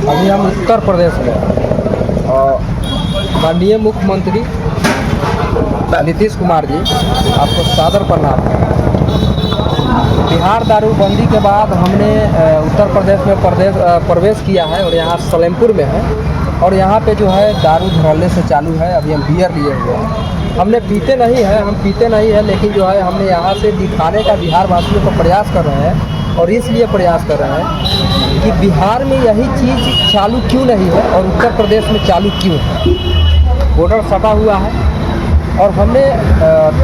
अभी हम उत्तर प्रदेश में और माननीय मुख्यमंत्री नीतीश कुमार जी, आपको सादर प्रणाम। बिहार दारूबंदी के बाद हमने उत्तर प्रदेश में प्रवेश किया है और यहाँ सलेमपुर में है और यहाँ पे जो है दारू धड़ल्ले से चालू है। अभी हम बियर लिए हुए हैं, हमने पीते नहीं है, लेकिन जो है हमने यहाँ से दिखाने का बिहार वासियों को प्रयास कर रहे हैं। और इसलिए प्रयास कर रहे हैं कि बिहार में यही चीज़ चालू क्यों नहीं है और उत्तर प्रदेश में चालू क्यों है। बॉर्डर सटा हुआ है और हमने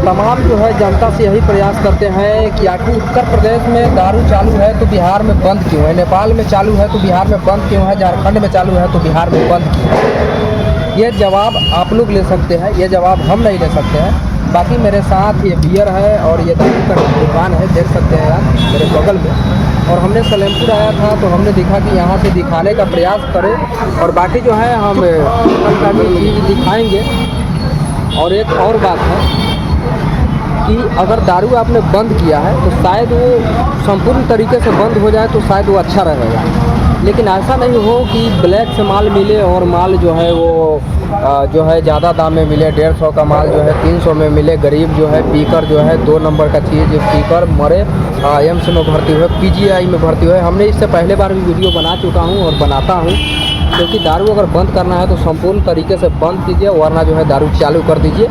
तमाम जो है जनता से यही प्रयास करते हैं कि आखिर उत्तर प्रदेश में दारू चालू है तो बिहार में बंद क्यों है, नेपाल में चालू है तो बिहार में बंद क्यों है, झारखंड में चालू है तो बिहार में बंद क्यों है। ये जवाब आप लोग ले सकते हैं, ये जवाब हम नहीं ले सकते हैं। बाकी मेरे साथ ये बियर है और ये दारू का दुकान है, देख सकते हैं आप मेरे बगल में। और हमने सलेमपुर आया था तो हमने देखा कि यहाँ से दिखाने का प्रयास करें और बाकी जो है हम का चीज़ दिखाएँगे। और एक और बात है कि अगर दारू आपने बंद किया है तो शायद वो संपूर्ण तरीके से बंद हो जाए तो शायद वो अच्छा रहेगा, लेकिन ऐसा नहीं हो कि ब्लैक से माल मिले और माल जो है वो जो है ज़्यादा दाम में मिले। 150 का माल जो है 300 में मिले। गरीब जो है पीकर जो है 2 नंबर का चीज़ पीकर मरे, एम्स में भर्ती हुए, PGI में भर्ती हुए। हमने इससे पहले बार भी वीडियो बना चुका हूँ और बनाता हूँ, क्योंकि दारू अगर बंद करना है तो संपूर्ण तरीके से बंद कीजिए, वरना जो है दारू चालू कर दीजिए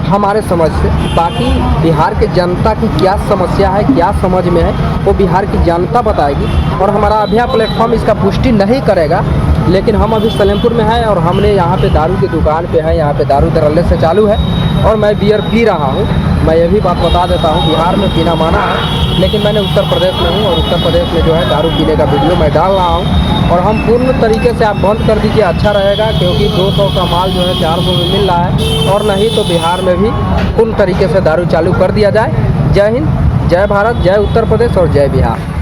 हमारे समझ से। बाकी बिहार के जनता की क्या समस्या है, क्या समझ में है, वो बिहार की जनता बताएगी और हमारा अभिया प्लेटफॉर्म इसका पुष्टि नहीं करेगा। लेकिन हम अभी सलेमपुर में हैं और हमने यहाँ पे दारू की दुकान पे है, यहाँ पे दारू धड़ल्ले से चालू है और मैं बियर पी रहा हूँ। मैं ये भी बात बता देता हूँ, बिहार में पीना माना है, लेकिन मैंने उत्तर प्रदेश में हूँ और उत्तर प्रदेश में जो है दारू पीने का वीडियो मैं डाल रहा हूँ। और हम पूर्ण तरीके से आप बंद कर दीजिए, अच्छा रहेगा, क्योंकि 200 का माल जो है 400 में मिल रहा है। और नहीं तो बिहार में भी पूर्ण तरीके से दारू चालू कर दिया जाए। जय हिंद, जय भारत, जय उत्तर प्रदेश और जय बिहार।